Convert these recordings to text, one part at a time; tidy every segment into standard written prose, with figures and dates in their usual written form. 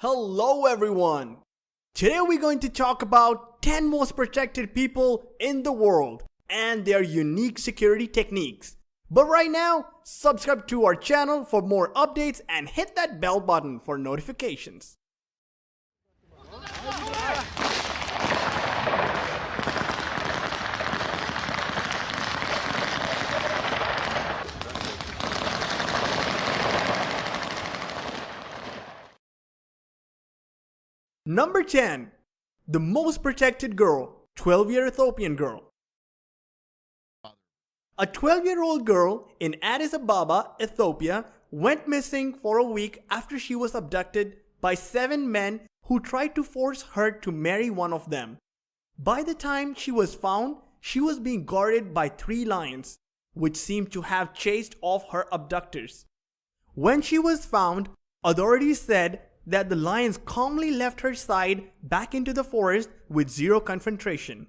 Hello everyone! Today we're going to talk about 10 most protected people in the world and their unique security techniques. But right now, subscribe to our channel for more updates and hit that bell button for notifications. Number 10. The most protected girl, 12-year Ethiopian girl. A 12-year-old girl in Addis Ababa, Ethiopia, went missing for a week after she was abducted by 7 men who tried to force her to marry one of them. By the time she was found, she was being guarded by 3 lions, which seemed to have chased off her abductors. When she was found, authorities said that the lions calmly left her side back into the forest with zero confrontation.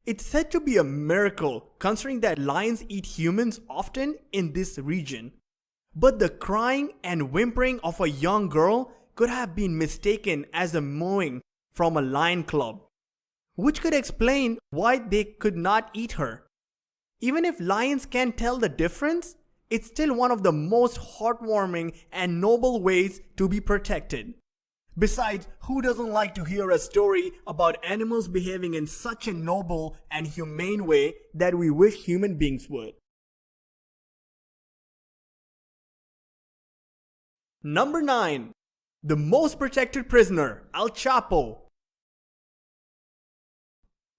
It's said to be a miracle considering that lions eat humans often in this region. But the crying and whimpering of a young girl could have been mistaken as a mowing from a lion club, which could explain why they could not eat her. Even if lions can't tell the difference, it's still one of the most heartwarming and noble ways to be protected. Besides, who doesn't like to hear a story about animals behaving in such a noble and humane way that we wish human beings would? Number 9. The most protected prisoner, El CHAPO.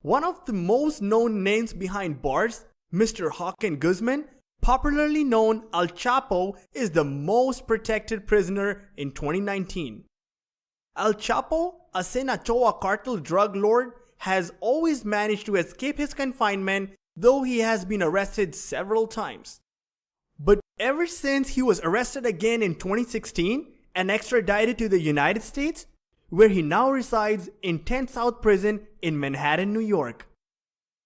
One of the most known names behind bars, Mr. Joaquin Guzman, popularly known El CHAPO, is the most protected prisoner in 2019. El CHAPO, a Sinaloa cartel drug lord, has always managed to escape his confinement, though he has been arrested several times. But ever since he was arrested again in 2016 and extradited to the United States, where he now resides in 10 South Prison in Manhattan, New York.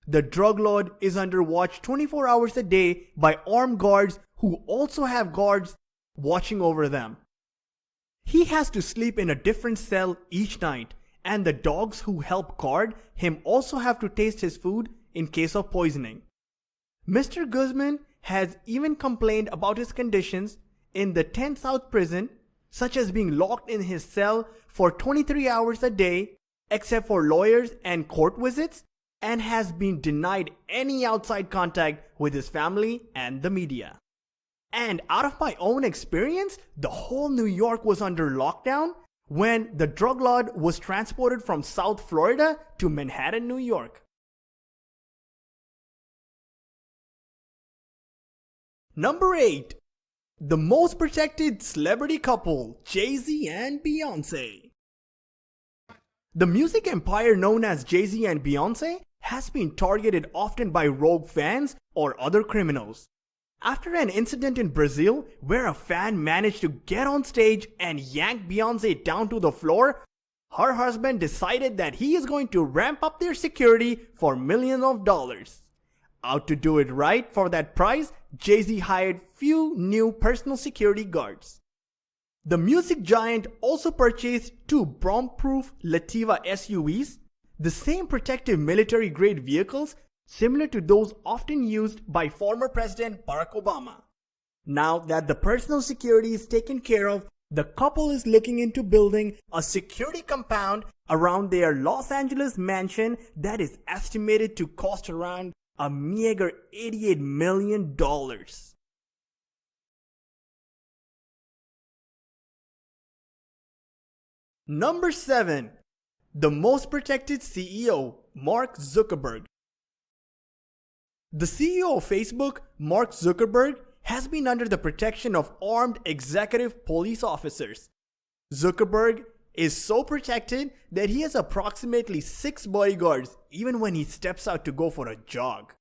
The drug lord is under watch 24 hours a day by armed guards who also have guards watching over them. He has to sleep in a different cell each night, and the dogs who help guard him also have to taste his food in case of poisoning. Mr. Guzman has even complained about his conditions in the 10 South Prison, such as being locked in his cell for 23 hours a day, except for lawyers and court visits, and has been denied any outside contact with his family and the media. And out of my own experience, the whole New York was under lockdown when the drug lord was transported from South Florida to Manhattan, New York. Number 8. The most protected celebrity couple, Jay-Z and Beyonce. The music empire known as Jay-Z and Beyonce has been targeted often by rogue fans or other criminals. After an incident in Brazil where a fan managed to get on stage and yank Beyonce down to the floor, her husband decided that he is going to ramp up their security for millions of dollars. Out to do it right for that price, Jay-Z hired few new personal security guards. The music giant also purchased 2 bomb-proof Lativa SUVs, the same protective military-grade vehicles similar to those often used by former President Barack Obama. Now that the personal security is taken care of, the couple is looking into building a security compound around their Los Angeles mansion that is estimated to cost around a meager $88 million. Number 7. The most protected CEO, Mark Zuckerberg. The CEO of Facebook, Mark Zuckerberg, has been under the protection of armed executive police officers. Zuckerberg is so protected that he has approximately 6 bodyguards even when he steps out to go for a jog.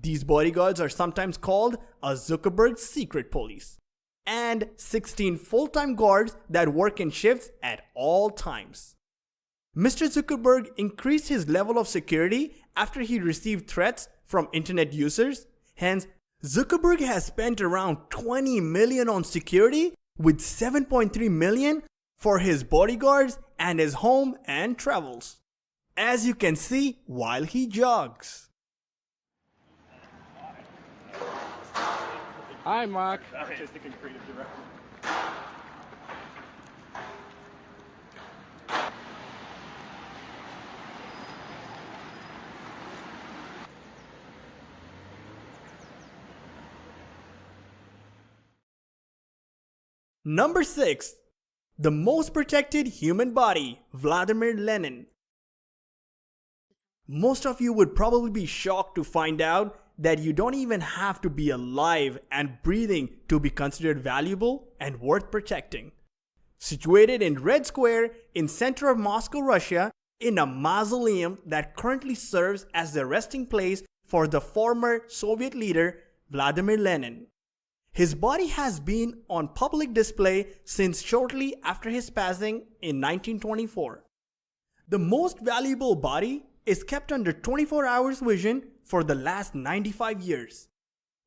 These bodyguards are sometimes called a Zuckerberg secret police, and 16 full-time guards that work in shifts at all times. Mr. Zuckerberg increased his level of security after he received threats from internet users. Hence, Zuckerberg has spent around $20 million on security, with $7.3 million for his bodyguards and his home and travels, as you can see while he jogs. Hi, Mark. Artistic and creative director. Number 6. The most protected human body, Vladimir Lenin. Most of you would probably be shocked to find out that you don't even have to be alive and breathing to be considered valuable and worth protecting. Situated in Red Square in center of Moscow, Russia, in a mausoleum that currently serves as the resting place for the former Soviet leader Vladimir Lenin. His body has been on public display since shortly after his passing in 1924. The most valuable body is kept under 24 hours vision for the last 95 years.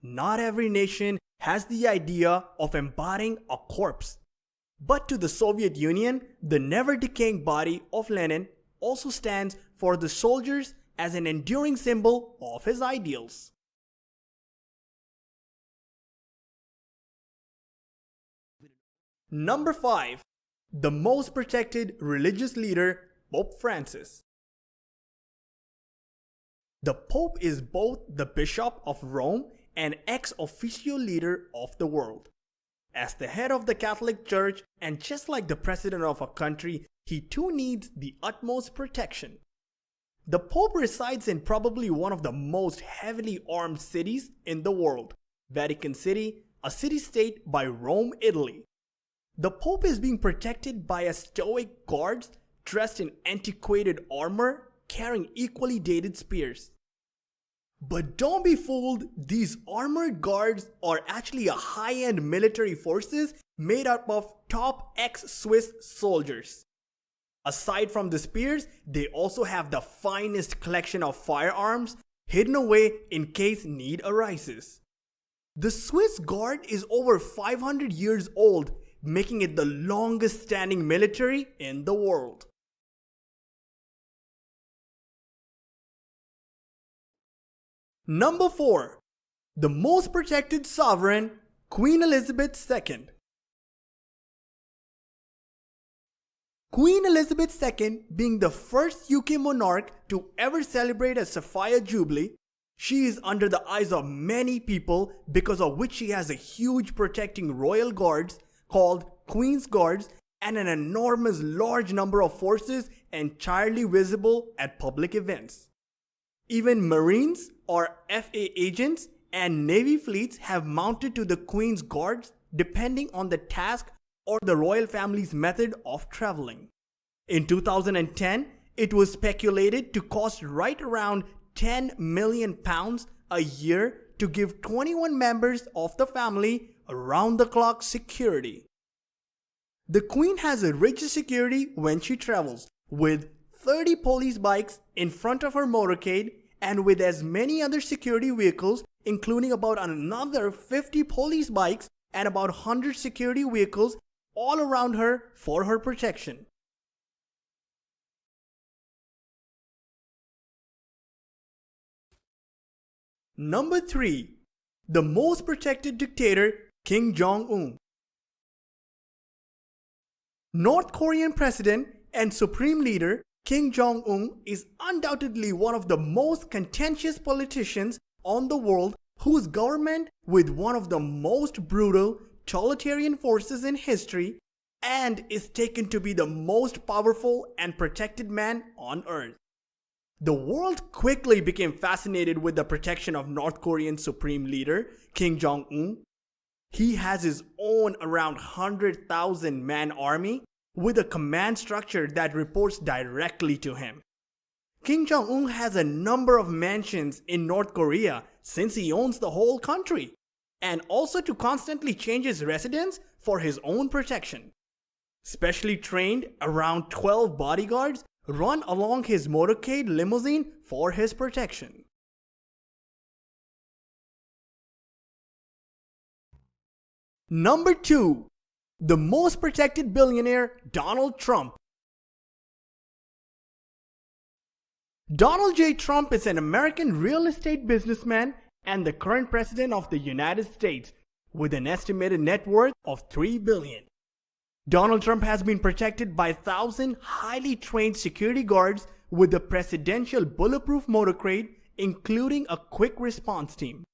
Not every nation has the idea of embodying a corpse. But to the Soviet Union, the never-decaying body of Lenin also stands for the soldiers as an enduring symbol of his ideals. Number 5. The most protected religious leader, Pope Francis. The Pope is both the Bishop of Rome and ex officio leader of the world. As the head of the Catholic Church and just like the president of a country, he too needs the utmost protection. The Pope resides in probably one of the most heavily armed cities in the world, Vatican City, a city-state by Rome, Italy. The Pope is being protected by a stoic guards dressed in antiquated armor, carrying equally dated spears. But don't be fooled, these armored guards are actually a high-end military forces made up of top ex-Swiss soldiers. Aside from the spears, they also have the finest collection of firearms hidden away in case need arises. The Swiss Guard is over 500 years old, making it the longest standing military in the world. Number 4. The most protected sovereign, Queen Elizabeth II. Queen Elizabeth II, being the first UK monarch to ever celebrate a Sapphire Jubilee, she is under the eyes of many people because of which she has a huge protecting royal guards called Queen's Guards and an enormous large number of forces entirely visible at public events. Even Marines or FA agents and Navy fleets have mounted to the Queen's Guards depending on the task or the royal family's method of traveling. In 2010, it was speculated to cost right around £10 million a year to give 21 members of the family around-the-clock security. The Queen has a rigid security when she travels, with 30 police bikes in front of her motorcade and with as many other security vehicles, including about another 50 police bikes and about 100 security vehicles all around her for her protection. Number 3. The most protected dictator, King Jong-un. North Korean President and Supreme Leader Kim Jong-un is undoubtedly one of the most contentious politicians on the world, whose government, with one of the most brutal totalitarian forces in history, and is taken to be the most powerful and protected man on earth. The world quickly became fascinated with the protection of North Korean Supreme Leader Kim Jong-un. He has his own around 100,000 man army with a command structure that reports directly to him. Kim Jong-un has a number of mansions in North Korea since he owns the whole country, and also to constantly change his residence for his own protection. Specially trained around 12 bodyguards run along his motorcade limousine for his protection. Number 2. The most protected billionaire, Donald Trump. Donald J. Trump is an American real estate businessman and the current president of the United States with an estimated net worth of $3 billion. Donald Trump has been protected by 1,000 highly trained security guards with the presidential bulletproof motorcade, including a quick response team.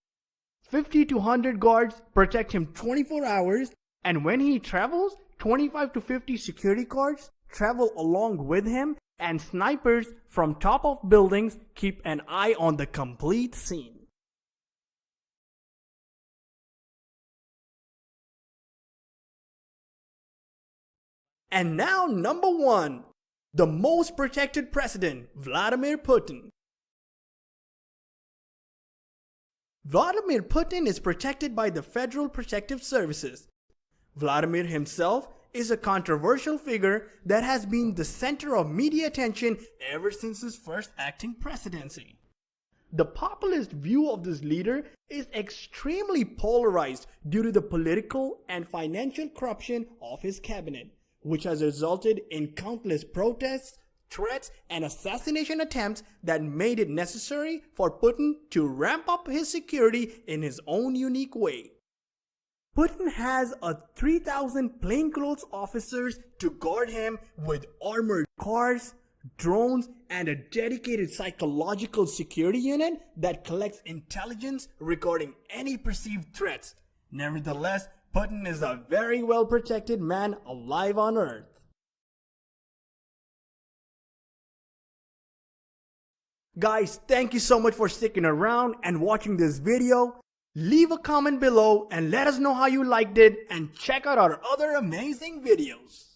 50 to 100 guards protect him 24 hours, and when he travels, 25 to 50 security guards travel along with him, and snipers from top of buildings keep an eye on the complete scene. And now number 1, the most protected president, Vladimir Putin. Vladimir Putin is protected by the Federal Protective Services. Vladimir himself is a controversial figure that has been the center of media attention ever since his first acting presidency. The populist view of this leader is extremely polarized due to the political and financial corruption of his cabinet, which has resulted in countless protests, threats, and assassination attempts that made it necessary for Putin to ramp up his security in his own unique way. Putin has 3,000 plainclothes officers to guard him with armored cars, drones, and a dedicated psychological security unit that collects intelligence regarding any perceived threats. Nevertheless, Putin is a very well protected man alive on Earth. Guys, thank you so much for sticking around and watching this video. Leave a comment below and let us know how you liked it, and check out our other amazing videos.